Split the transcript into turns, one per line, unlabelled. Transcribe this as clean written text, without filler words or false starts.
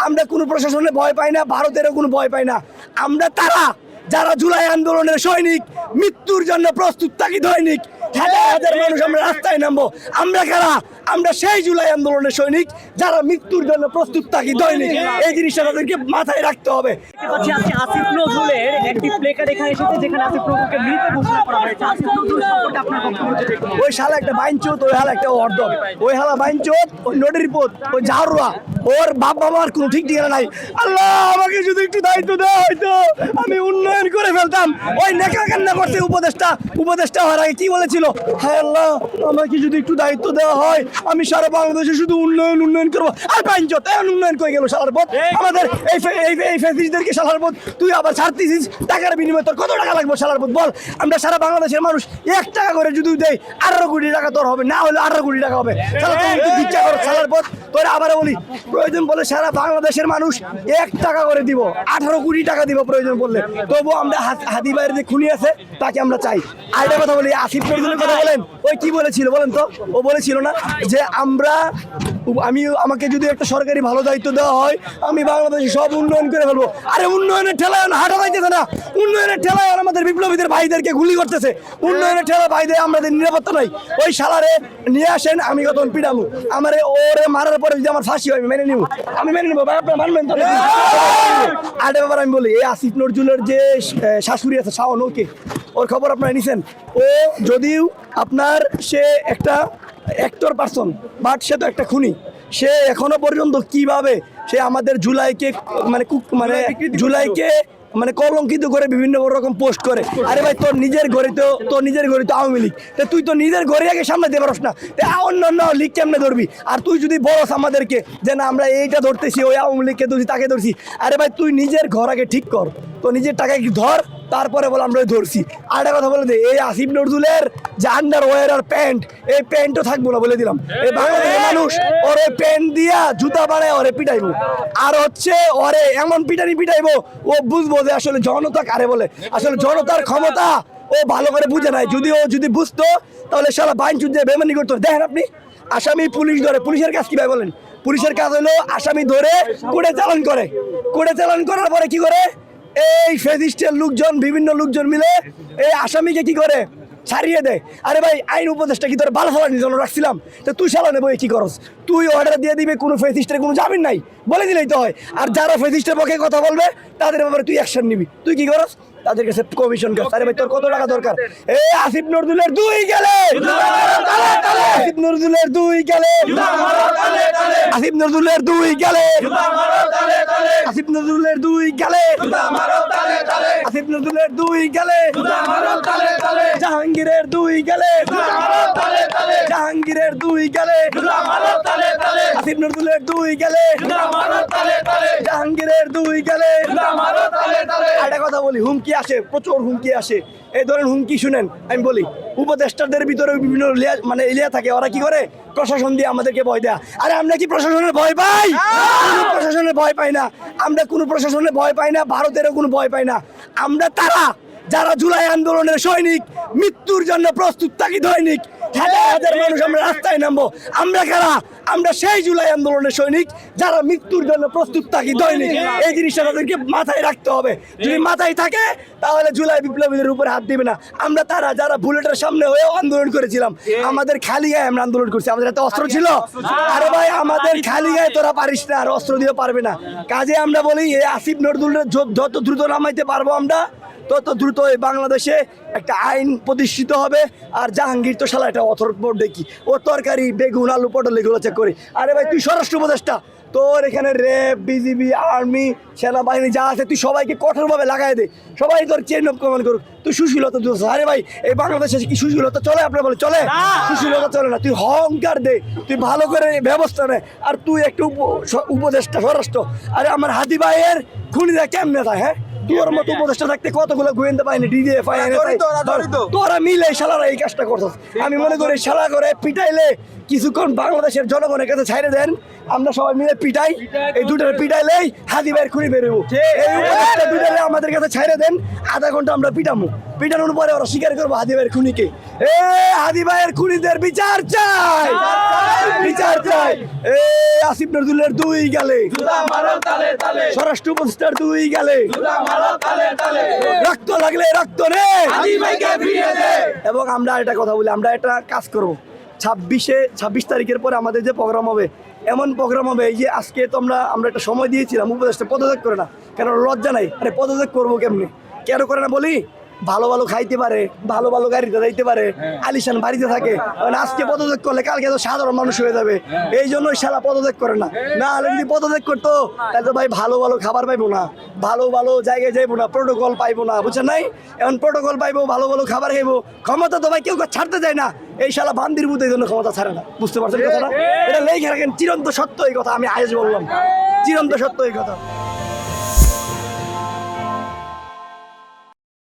আমরা কোনো প্রশাসনে ভয় পাই না, ভারতেরও কোনো ভয় পাই না। আমরা তারা যারা জুলাই আন্দোলনের সৈনিক, মৃত্যুর জন্য প্রস্তুত থাকি দৈনিক, হাজার হাজার মানুষ আমরা রাস্তায় নামবো। আমরা কারা? আমরা সেই জুলাই আন্দোলনের সৈনিক যারা মৃত্যুর জন্য প্রস্তুত থাকি দৈনিক। এই জিনিসটা তাদেরকে মাথায় রাখতে হবে।
আসিফ নজরুলের একটি প্লেকার্ড এখানে এসেছে যেখানে আসিফ নজরুলকে মৃত ঘোষণা করা হয়েছে। আসিফ নজরুল সম্পর্কে আপনার বক্তব্য যদি একটু বলেন।
ওই শালা একটা বাইনচোদ, ওই হালা একটা অর্ধব, ওই হালা বাইনচোদ, ওই নটির পোত, ওই ঝাড়ুয়া, ওর বাপ বাবার কোনো ঠিক ঠিকানা নাই। আল্লাহ আমাকে যদি একটু দায়িত্ব দেওয়া হয়তো আমি উন্নয়ন করে ফেলতাম। ওই নেকা কান্না করছে উপদেষ্টা হওয়ার আগে কি বলেছিল? হ্যাঁ আল্লাহ আমাকে যদি একটু দায়িত্ব দেওয়া হয় আমি সারা বাংলাদেশে শুধু উন্নয়ন করবো। আর বাইনচোদ এখন উন্নয়ন করে গেল শালার পথ আমাদের এই ফ্যাসিস্টদেরকে শালার পথ। তুই আবার ছাড়তেছিস টাকার বিনিময়ে, তোর কত টাকা লাগবে শালার পথ বল? আমরা সারা বাংলাদেশের মানুষ 1 টাকা করে যদি দেয় 18 কোটি টাকা তোর হবে, না হলে 18 কোটি টাকা হবে। শালা তুই একটু ভিক্ষা কর শালার পথ। তোর আবার বলি প্রয়োজন বলে সারা বাংলাদেশের মানুষ 1 টাকা করে দিব, 18 কোটি টাকা দিব প্রয়োজন বললে। তবুও আমরা হাদি ভাইয়ের যে খুনি আছে তাকে আমরা চাই। আর একটা কথা বলি, আসিফ নজরুলের কথা বলেন, ওই কি বলেছিল বলেন তো? ও বলেছিল না যে আমাকে যদি একটা সরকারি ভালো দায়িত্ব দেওয়া হয় আমি বাংলাদেশে সব উন্নয়ন করে ফেলবো। আরে উন্নয়নের ঠেলায় হাঁটা যাইতেছে না, উন্নয়নের ঠেলায় আমাদের বিপ্লবীদের ভাইদেরকে গুলি করতেছে, উন্নয়নের ঠেলা ভাইদের আমাদের নিরাপত্তা নাই। ওই শালারে নিয়ে আসেন, আমি কত পিটামু, আমার ওরে মারার পরে যদি আমার ফাঁসি হয় আমি মেনে নিবো ভাই, আপনারা মানবেন তো? আরে ব্যাপার আমি বলি, এই আসিফ নজরুলের যে শাশুড়ি আছে শাওন, ওকে ওর খবর আপনারা নিছেন? ও যদিও আপনার সে একটা অ্যাক্টর পারসন, বাট সে তো একটা খুনি। সে এখনো পর্যন্ত কিভাবে সে আমাদের জুলাইকে কলঙ্কিত করে বিভিন্ন রকম পোস্ট করে। আরে ভাই তোর নিজের ঘরে তো আওয়ামী লীগ, তুই তো নিজের ঘরে আগে সামনে দিতে পারস না, অন্য লীগ কেমনে ধরবি? আর তুই যদি বলস আমাদেরকে যে না আমরা এইটা ধরতেছি, ওই আওয়ামী লীগকে ধরছি তাকে ধরছি, আরে ভাই তুই নিজের ঘর আগে ঠিক কর, তো নিজের টাকায় কি ধর, তারপরে বলে আমরা ধরছি। আর একটা কথা বলে দে, এই আসিফ নজরুলের যে আন্ডারওয়্যার আর প্যান্ট, এই প্যান্টও থাকবো না বলে দিলাম। এই বাংলাদেশের মানুষ ওরে প্যান্ট দিয়া জুতা বানায় ওরে পিটাইবো, আর হচ্ছে ওরে এমন পিটাইবো ও বুঝবো যে আসলে জনতা কারে বলে, আসলে জনতার ক্ষমতা ও ভালো করে বুঝে নাই। যদি বুঝতো তাহলে সারা বাইনচুদ দিয়ে বেমানি করতো। দেখেন আপনি আসামি পুলিশ ধরে, পুলিশের কাজ কি ভাই বলেন? পুলিশের কাজ হলো আসামি ধরে কোর্টে চালান করার পরে কি করে? এই ফেসিস্টের লোকজন, বিভিন্ন লোকজন মিলে এই আসামিকে কি করে? ছাড়িয়ে দেয়। আরে ভাই আইন উপদেষ্টা কি তোর ভালো ফলানির জন্য রাখছিলাম? তো তুই সালা নেবো কি করস? তুই অর্ডার দিয়ে দিবে, কোনো ফেসিস্টের কোনো জামিন নাই, বলে দিলেই তো হয়। আর যারা ফেসিস্টের পক্ষে কথা বলবে তাদের ব্যাপারে তুই অ্যাকশন নিবি। তুই কি করস? তাদের কাছে কমিশন কাজ। আরে ভাই তোর কত টাকা দরকার? এই আসিফ নজরুলের 2 গেলে, আসিফ নজরুলের 2 গেলে, আসিফ নজরুলের 2 গেলে, আসিফ নজরুলের 2 গেলে, আসিফ নজরুলের 2 গেলে, জাহাঙ্গীরের 2 গেলে, জাহাঙ্গীরের 2 গেলে, আসিফ নজরুলের 2 গেলে, জাহাঙ্গীরের 2 গেলে। একটা কথা বলি, হুমকি আসে, প্রচুর হুমকি আসে। এই ধরেন হুমকি শুনেন, আমি বলি উপদেষ্টাদের ভিতরে বিভিন্ন এলিয়া থাকে, ওরা কি করে? প্রশাসন দিয়ে আমাদেরকে ভয় দেয়া। আরে আমরা কি প্রশাসনের ভয় পাই? প্রশাসনের ভয় পাই না, আমরা কোনো প্রশাসনের ভয় পাই না, ভারতেরও কোনো ভয় পাই না। আমরা তারা যারা জুলাই আন্দোলনের সৈনিক, মৃত্যুর জন্য প্রস্তুত থাকি দৈনিক, হাজার হাজার মানুষ আমরা রাস্তায় নামবো। আমরা কারা? আমরা সেই জুলাই আন্দোলনের সৈনিক যারা মৃত্যুর জন্য প্রস্তুত থাকি দৈনিক। এই জিনিসটা তাদেরকে মাথায় রাখতে হবে। যদি মাথায় থাকে তাহলে জুলাই বিপ্লবীদের উপরে হাত দিবে না। আমরা তারা যারা বুলেটের সামনে হয়েও আন্দোলন করেছিলাম, আমাদের খালি গায়ে আমরা আন্দোলন করছি, আমাদের একটা অস্ত্র ছিল। আরে ভাই আমাদের খালি গায়ে তোরা পারিস না, আর অস্ত্র দিয়ে পারবে না। কাজে আমরা বলি এই আসিফ নজরুলের যত দ্রুত নামাইতে পারবো আমরা, তত দ্রুত এই বাংলাদেশে একটা আইন প্রতিষ্ঠিত হবে। আর জাহাঙ্গীর তো শালা এটা অথর দেখি, ও তরকারি বেগুন আলু পটল এগুলো চেক করি। আরে ভাই তুই স্বরাষ্ট্র উপদেষ্টা, তোর এখানে র্যাব, বিজিবি, আর্মি, সেনাবাহিনী যা আছে তুই সবাইকে কঠোরভাবে লাগাই দে, সবাই তোর চেইন অফ কমান্ড করুক। তুই সুশীলতা দিস। আরে ভাই এই বাংলাদেশে কি সুশীলতা চলে? আপনার বলে চলে? সুশীলতা চলে না। তুই অহংকার দে, তুই ভালো করে ব্যবস্থা নে। আর তুই একটা উপদেষ্টা স্বরাষ্ট্র। আরে আমার হাদি ভাইয়ের খুনিরা কেমনে যায়? হ্যাঁ তোর মতো উপদেষ্টা থাকতে কতগুলো গোয়েন্দা পাইনি, ডিজিএফ তোরা মিলে শালারা এই কাজটা করছিস। আমি মনে করি শালা করে পিটাইলে কিছুক্ষণ বাংলাদেশের জনগণের কাছে ছাইড়ে দেন, আমরা সবাই মিলে পিটাই, এই দুটার পিটাইলেই হাদি ভাইয়ের খুনি বেরোবো। এই উপদেষ্টা পিটাইলে আমাদের কাছে ছাইড়ে দেন, আধা ঘন্টা আমরা পিটামো, পিটানোর পরে ওরা স্বীকার করবো হাদি ভাইয়ের খুনিকে। হাদি ভাইয়ের খুনিদের বিচার চাই, বিচার চাই। আসিফ নজরুলের 2 গালে, স্বরাষ্ট্র উপদেষ্টার 2 গালে, রক্ত লাগলে রক্ত নে। এবং আমরা একটা কথা বলি, আমরা একটা কাজ করবো 26 তারিখের পরে আমাদের যে প্রোগ্রাম হবে, এমন প্রোগ্রাম হবে এই যে আজকে তো আমরা একটা সময় দিয়েছিলাম উপদেশটা পদত্যাগ করে না, কেন লজ্জা নাই, আরে পদত্যাগ করবো কেমনি, কেন করে না বলি, ভালো ভালো খাইতে পারে, ভালো ভালো গাড়িতে যাইতে পারে, আলিশান বাড়িতে থাকে, মানে আজকে পদত্যাগ করলে কালকে তো সাধারণ মানুষ হয়ে যাবে, এই জন্যই শালা পদত্যাগ করে না। না হলে যদি পদত্যাগ করতো তাহলে তো ভাই ভালো ভালো খাবার পাইবো না, ভালো ভালো জায়গায় যাইবো না, প্রোটোকল পাইবো না, বুঝছেন নাই? এখন প্রোটোকল পাইবো, ভালো ভালো খাবার খাইবো, ক্ষমতা তো ভাই কেউ ছাড়তে চায় না, এই শালা বান্দির বুদ্ধ এই জন্য ক্ষমতা ছাড়ে না, বুঝতে পারছেন কথাটা? এটা লেখে রাখেন, চিরন্ত সত্য এই কথা, আমি আজ বললাম, চিরন্ত সত্য এই কথা।